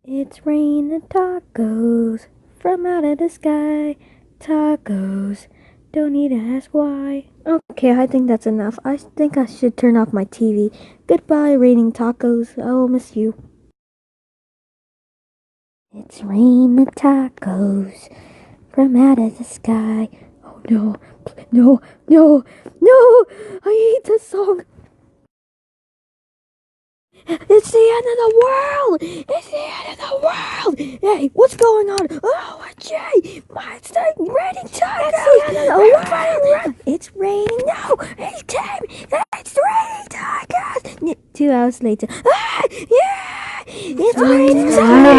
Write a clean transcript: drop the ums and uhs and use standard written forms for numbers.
It's raining tacos from out of the sky. Tacos, don't need to ask why. Okay, I think that's enough. I think I should turn off my TV. Goodbye, raining tacos. I will miss you. It's raining tacos from out of the sky. Oh no, no, no, no! I hate this song. It's the end of the world! It's the end of the world! Hey, what's going on? Oh, Jay! It's raining tacos! It's the end of the world! It's raining! No! It's time! It's raining tacos! 2 hours later. Ah! Yeah! It's raining tacos!